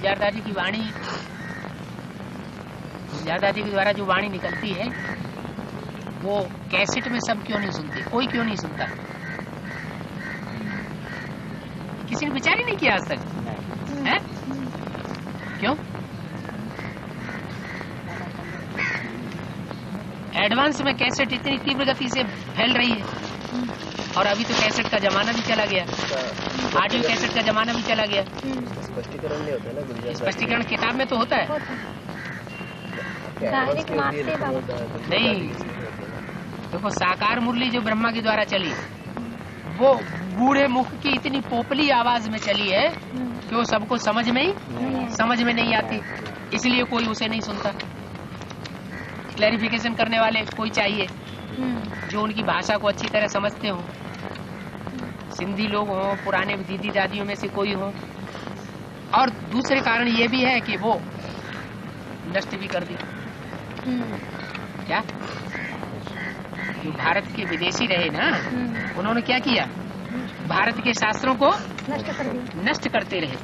गुलजार जी की वाणी, गुलजार जी के द्वारा जो वाणी निकलती है वो कैसेट में सब क्यों नहीं सुनते? कोई क्यों नहीं सुनता? किसी ने विचार ही नहीं किया आज तक, है? क्यों? एडवांस में कैसेट इतनी तीव्र गति से फैल रही है, और अभी तो कैसेट का जमाना भी चला गया, ऑडियो कैसेट का जमाना भी चला गया। स्पष्टीकरण नहीं होता ना, स्पष्टीकरण किताब में तो होता है नहीं। देखो साकार मुरली जो ब्रह्मा के द्वारा चली वो बूढ़े मुख की इतनी पोपली आवाज में चली है कि वो सबको समझ में नहीं आती, इसलिए कोई उसे नहीं सुनता। क्लैरिफिकेशन करने वाले कोई चाहिए जो उनकी भाषा को अच्छी तरह समझते हो, सिंधी लोग हों, पुराने दीदी दादियों में से कोई हो। और दूसरे कारण ये भी है कि वो नष्ट भी कर दी। क्या जो भारत के विदेशी रहे ना, उन्होंने क्या किया? भारत के शास्त्रों को नष्ट करते रहे।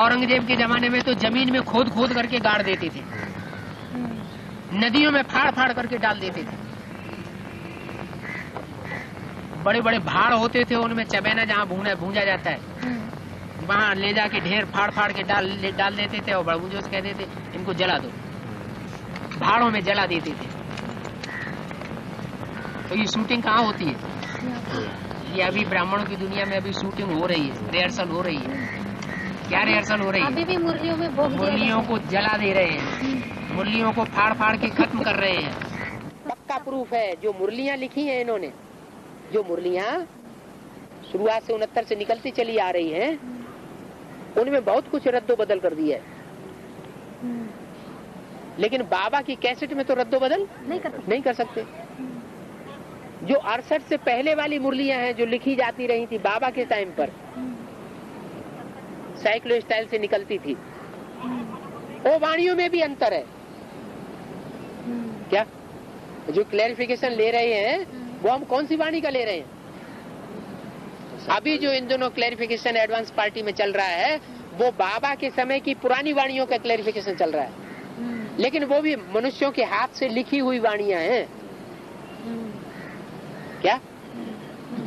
औरंगजेब के जमाने में तो जमीन में खोद खोद करके गाड़ देते थे, नदियों में फाड़ फाड़ करके डाल देते थे। बड़े बड़े भाड़ होते थे, उनमें चबेना जहाँ भूंजा जाता है वहाँ ले जाके ढेर फाड़ फाड़ के डाल देते थे, और बड़बूजों कहते थे इनको जला दो, भाड़ों में जला देते थे। तो ये शूटिंग कहाँ होती है? ये अभी ब्राह्मणों की दुनिया में अभी शूटिंग हो रही है, रिहर्सल हो रही है। क्या रिहर्सल हो रही है? अभी भी मुरलियों में मुरलियों को जला दे रहे हैं, मुरलियों को फाड़ फाड़ के खत्म कर रहे हैं। पक्का प्रूफ है, जो मुरलियाँ लिखी हैं इन्होंने, जो मुरलियाँ शुरुआत से 69 से निकलती चली आ रही हैं, उनमें बहुत कुछ रद्दो बदल कर दिया है। लेकिन बाबा की कैसेट में तो रद्दो बदल नहीं कर सकते। जो 68 से पहले वाली मुरलियां हैं जो लिखी जाती रही थी बाबा के टाइम पर, साइक्लो स्टाइल से निकलती थी, वो वाणियों में भी अंतर है। क्या जो क्लैरिफिकेशन ले रहे हैं वो हम कौन सी वाणी का ले रहे हैं? अभी जो इन दोनों क्लैरिफिकेशन एडवांस पार्टी में चल रहा है वो बाबा के समय की पुरानी वाणियों का क्लैरिफिकेशन चल रहा है, लेकिन वो भी मनुष्यों के हाथ से लिखी हुई वाणियां हैं। क्या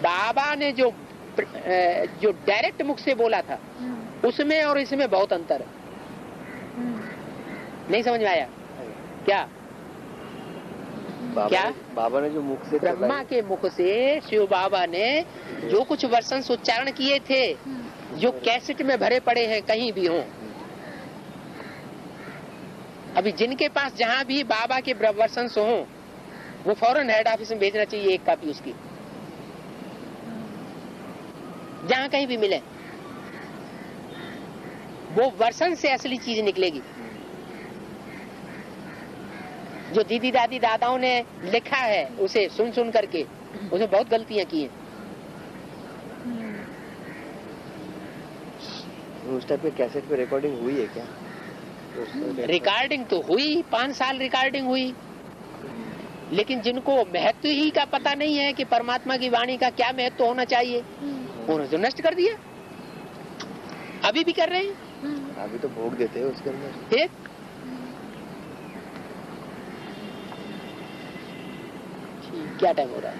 बाबा ने जो डायरेक्ट मुख से बोला था उसमें और इसमें बहुत अंतर है। नहीं समझ में आया क्या? बाबा ने जो मुख से, ब्रह्मा के मुख से शिव बाबा ने जो कुछ वर्षन उच्चारण किए थे, जो कैसेट में भरे पड़े हैं कहीं भी हो, अभी जिनके पास जहां भी बाबा के वर्षन हो वो फौरन हेड ऑफिस में भेजना चाहिए एक कॉपी उसकी, जहां कहीं भी मिले। वो वर्षन से असली चीज निकलेगी। जो दीदी दादी दादाओं ने लिखा है उसे सुन सुन करके उसमें बहुत गलतियां की हैं। उस टाइप के कैसेट पे रिकॉर्डिंग हुई है क्या? रिकॉर्डिंग तो हुई, 5 साल रिकॉर्डिंग हुई, लेकिन जिनको महत्व ही का पता नहीं है कि परमात्मा की वाणी का क्या महत्व होना चाहिए, उन्होंने तो नष्ट कर दिया। अभी भी कर रहे हैं, अभी तो भोग देते हैं उसके अंदर। फिर क्या टाइम हो रहा है?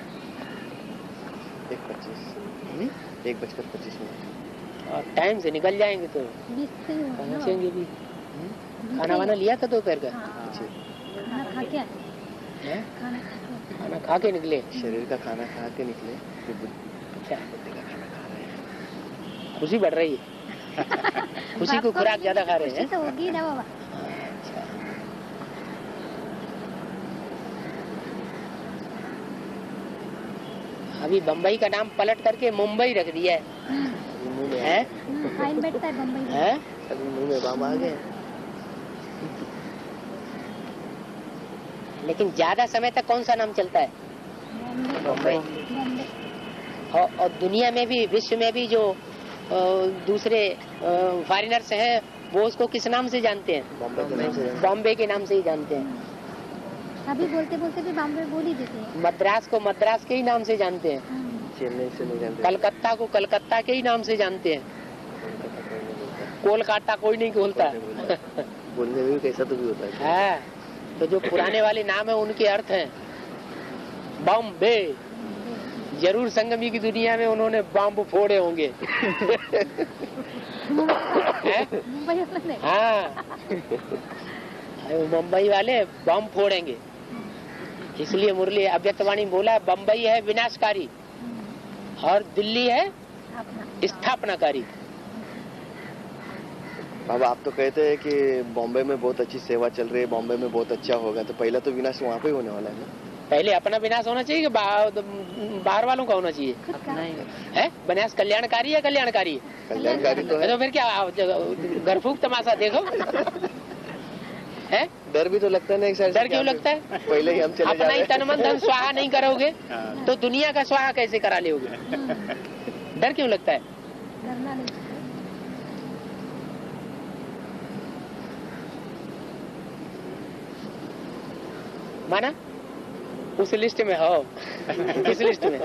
1:25 और टाइम से निकल जाएंगे तो पहुंचेंगे भी। खाना वाना लिया था दोपहर का? खाना खा के निकले? शरीर का खाना खा के निकले। अच्छा, बुद्धि का खाना खा रहे हैं। खुशी बढ़ रही है। खुशी को खुराक ज्यादा खा रहे हैं। तो होगी ना बाबा। अच्छा, अभी बम्बई का नाम पलट करके मुंबई रख दिया है। फाइन बैठता है बम्बई है? अभी मुंह में बाम आ गए। लेकिन ज्यादा समय तक कौन सा नाम चलता है? बम्बई। और दुनिया में भी, विश्व में भी जो दूसरे फॉरेनर्स हैं वो उसको किस नाम से जानते हैं? बॉम्बे के नाम से ही जानते हैं। अभी बोलते बोलते भी बॉम्बे बोल ही देते हैं। मद्रास को मद्रास के ही नाम से जानते हैं। चेन्नई से नहीं जानते। कलकत्ता को कलकत्ता के ही नाम से जानते हैं। कोलकाता कोई नहीं खोलता। बोलने में भी कैसा तो भी होता है। है तो जो पुराने वाले नाम है उनके अर्थ हैं बॉम्बे। जरूर संगमी की दुनिया में उन्होंने बॉम्ब फोड़े होंगे। मुंबई वाले। हाँ, मुंबई वाले बॉम्ब फोड़ेंगे, इसलिए मुरली अव्यक्तवाणी बोला बम्बई है विनाशकारी और दिल्ली है स्थापनाकारी। बाबा आप तो कहते हैं कि बॉम्बे में बहुत अच्छी सेवा चल रही है, बॉम्बे में बहुत अच्छा होगा, तो पहला तो विनाश वहाँ पे ही होने वाला है ना। पहले अपना विनाश होना चाहिए कि बाहर वालों का होना चाहिए? है विनाश कल्याणकारी है कल्याणकारी है? कल्याणकारी तो है। तो फिर क्या गरफूक तमाशा देखो। है डर भी तो लगता है ना एक साइड। डर क्यों लगता है? पहले ही हम चले अपना ही तन मन धन स्वाहा नहीं करोगे तो दुनिया का स्वाहा कैसे करा लोगे? डर क्यों लगता है? डरना नहीं। माना उस लिस्ट में हो। किस लिस्ट में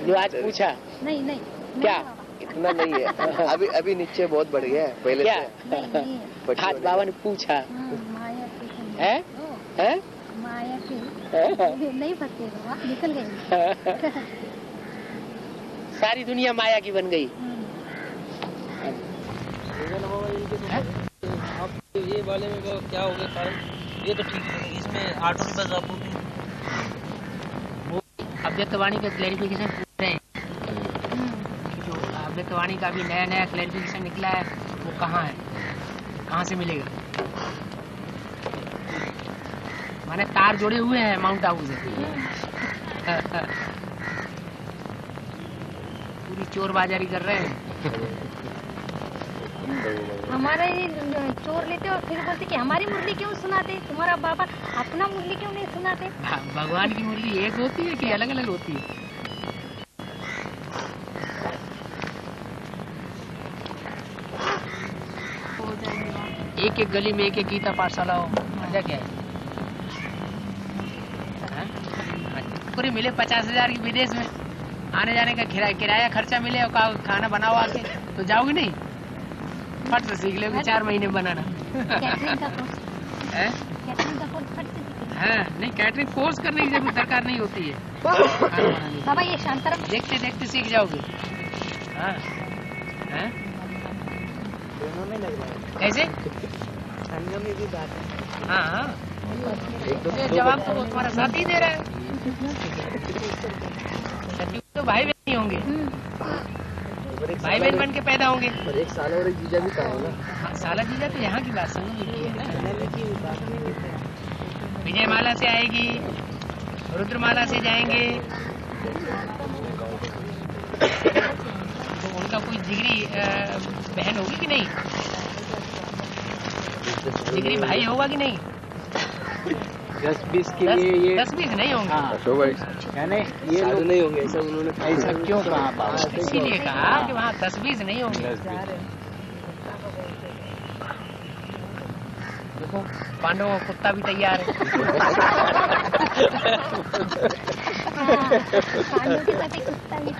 जो आज पूछा? नहीं नहीं क्या? इतना नहीं है। अभी नीचे बहुत बढ़ गया है पहले क्या? से। आज बाबा ने पूछा माया है? है? माया की नहीं फंसते बाबा, निकल गए। सारी दुनिया माया की बन गई। ये वाले में क्या हो गया कारण? ये तो ठीक है, इसमें ऑटो नहीं बस आपको अव्यक्तवाणी का क्लैरिफिकेशन पूछ रहे हैं। जो अव्यक्तवाणी का भी नया क्लैरिफिकेशन निकला है वो कहाँ है, कहाँ से मिलेगा? माने तार जोड़े हुए हैं माउंट आबू से। पूरी चोर बाजारी कर रहे हैं। हमारा ये चोर लेते और फिर बोलते कि हमारी मुरली क्यों सुनाते, तुम्हारा बाबा अपना मुरली क्यों नहीं सुनाते? भगवान की मुरली एक होती है कि अलग अलग होती है? एक एक गली में एक एक गीता पाठशाला हो, मजा क्या है? पूरे मिले 50,000 की विदेश में आने जाने का किराया खर्चा मिले और खाना बनाओ आके तो जाओगे नहीं? फट से सीख लोगे 4 महीने बनाना। कैटरिंग का कोर्स है? कैटरिंग का कोर्स फट से सीखे। हाँ, नहीं कैटरिंग कोर्स करने की जरूरत दरकार नहीं होती है। बाबा ये शांताराम देखते देखते सीख जाओगे। हाँ हैं? कैसे? संगम में भी बात है। हाँ हाँ, जवाब तो तुम्हारा साथी दे रहा है। सचिव तो भाई बहन नहीं होंगे, भाई बहन बन के पैदा होंगे। और एक साला और एक जीजा भी कहा ना। हाँ, साला जीजा तो यहाँ की बात संगम की है ना। विजयमाला से आएगी, रुद्रमाला से जाएंगे तो उनका कोई जिगरी बहन होगी कि नहीं? जिगरी भाई होगा कि नहीं? 10-20 के लिए ये 10-20 नहीं होंगे। यानी ये लोग नहीं होंगे, ऐसा उन्होंने ऐसा क्यों कहा? इसीलिए कहा कि वहाँ 10-20 नहीं होंगे। देखो पांडवों का कुत्ता भी तैयार है। पांडव के साथ एक कुत्ता भी